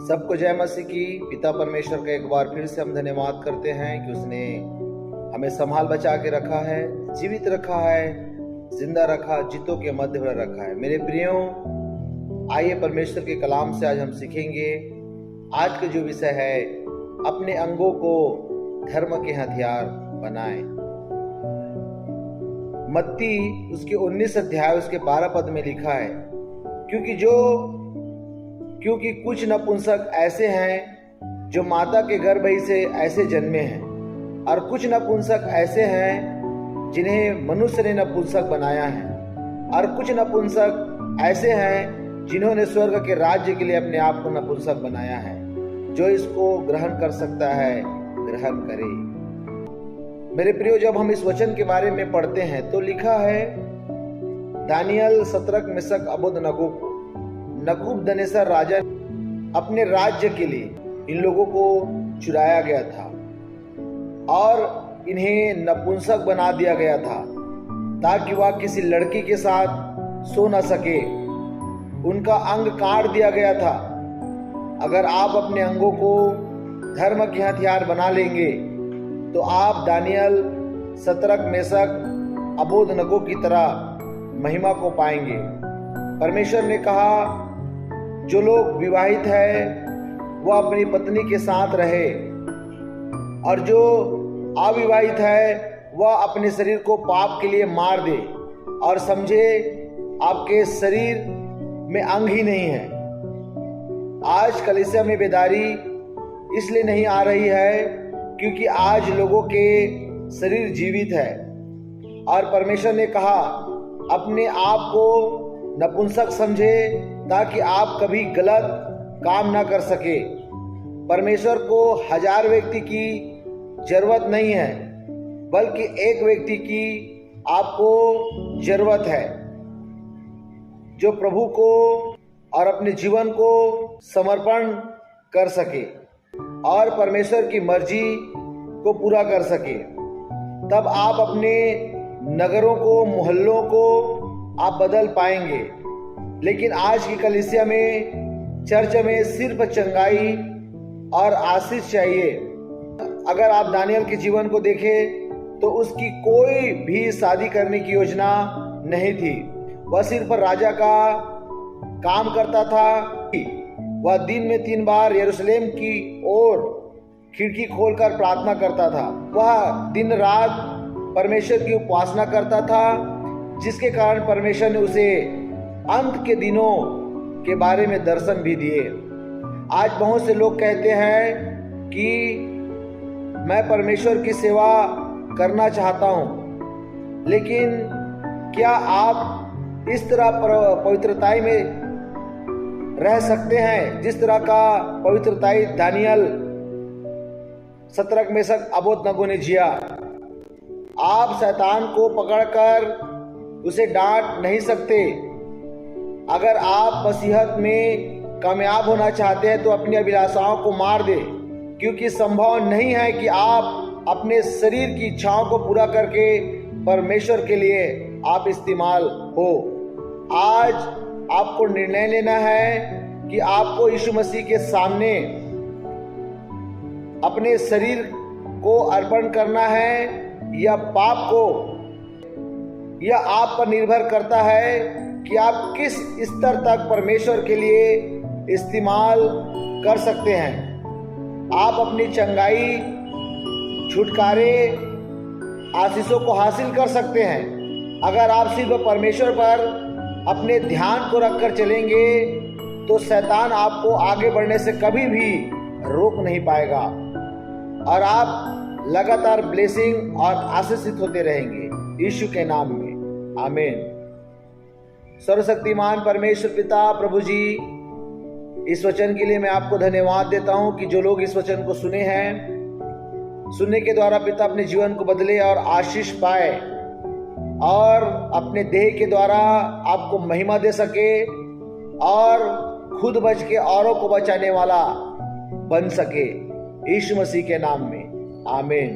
सबको जय मसीह की। पिता परमेश्वर का एक बार फिर से हम धन्यवाद करते हैं कि उसने हमें संभाल बचा के रखा है, जीवित रखा है, जिंदा रखा, जितों के मध्य में रखा है। मेरे प्रियो, आइए परमेश्वर के कलाम से आज हम सीखेंगे। आज का जो विषय है, अपने अंगों को धर्म के हथियार बनाएं। मत्ती उसके 19 अध्याय उसके 12 पद में लिखा है, क्योंकि कुछ नपुंसक ऐसे हैं जो माता के गर्भ ही से ऐसे जन्मे हैं, और कुछ नपुंसक ऐसे हैं जिन्हें मनुष्य ने नपुंसक बनाया है, और कुछ नपुंसक ऐसे हैं जिन्होंने स्वर्ग के राज्य के लिए अपने आप को नपुंसक बनाया है। जो इसको ग्रहण कर सकता है ग्रहण करे। मेरे प्रियो, जब हम इस वचन के बारे में पढ़ते हैं तो लिखा है, दानियल, शद्रक, मेशक, अबेदनगो को नबूकदनेस्सर राजा अपने राज्य के लिए इन लोगों को चुराया गया था और इन्हें नपुंसक बना दिया गया था ताकि वह किसी लड़की के साथ सो न सके। उनका अंग काट दिया गया था। अगर आप अपने अंगों को धर्म के हथियार बना लेंगे तो आप दानियल, शद्रक, मेशक, अबेदनगो की तरह महिमा को पाएंगे। परमेश्वर ने कहा, जो लोग विवाहित है वह अपनी पत्नी के साथ रहे, और जो अविवाहित है वह अपने शरीर को पाप के लिए मार दे और समझे आपके शरीर में अंग ही नहीं है। आज कलीसिया में बेदारी इसलिए नहीं आ रही है क्योंकि आज लोगों के शरीर जीवित है, और परमेश्वर ने कहा, अपने आप को नपुंसक समझे ताकि आप कभी गलत काम ना कर सके। परमेश्वर को 1000 व्यक्ति की जरूरत नहीं है, बल्कि एक व्यक्ति की आपको जरूरत है जो प्रभु को और अपने जीवन को समर्पण कर सके और परमेश्वर की मर्जी को पूरा कर सके। तब आप अपने नगरों को, मोहल्लों को आप बदल पाएंगे। लेकिन आज की कलीसिया में, चर्च में सिर्फ चंगाई और आशीष चाहिए। अगर आप दानियल के जीवन को देखें तो उसकी कोई भी शादी करने की योजना नहीं थी। वह सिर्फ राजा का काम करता था। वह दिन में 3 बार यरूशलेम की ओर खिड़की खोलकर प्रार्थना करता था। वह दिन रात परमेश्वर की उपासना करता था, जिसके कारण परमेश्वर ने उसे अंत के दिनों के बारे में दर्शन भी दिए। आज बहुत से लोग कहते हैं कि मैं परमेश्वर की सेवा करना चाहता हूं, लेकिन क्या आप इस तरह पवित्रताई में रह सकते हैं जिस तरह का पवित्रताई दानियल, शद्रक, मेशक, अबेदनगो ने जिया? आप शैतान को पकड़कर उसे डांट नहीं सकते। अगर आप मसीहत में कामयाब होना चाहते हैं तो अपनी अभिलाषाओं को मार दे, क्योंकि संभव नहीं है कि आप अपने शरीर की इच्छाओं को पूरा करके परमेश्वर के लिए आप इस्तेमाल हो। आज आपको निर्णय लेना है कि आपको यीशु मसीह के सामने अपने शरीर को अर्पण करना है या पाप को। यह आप पर निर्भर करता है कि आप किस स्तर तक परमेश्वर के लिए इस्तेमाल कर सकते हैं। आप अपनी चंगाई, छुटकारे, आशीषों को हासिल कर सकते हैं। अगर आप सिर्फ परमेश्वर पर अपने ध्यान को रखकर चलेंगे तो शैतान आपको आगे बढ़ने से कभी भी रोक नहीं पाएगा, और आप लगातार ब्लेसिंग और आशीषित होते रहेंगे यीशु के नाम में। आमीन। सर्वशक्तिमान परमेश्वर पिता प्रभु जी, इस वचन के लिए मैं आपको धन्यवाद देता हूं कि जो लोग इस वचन को सुने हैं, सुनने के द्वारा पिता अपने जीवन को बदले और आशीष पाए, और अपने देह के द्वारा आपको महिमा दे सके और खुद बच के औरों को बचाने वाला बन सके, यीशु मसीह के नाम में। आमीन।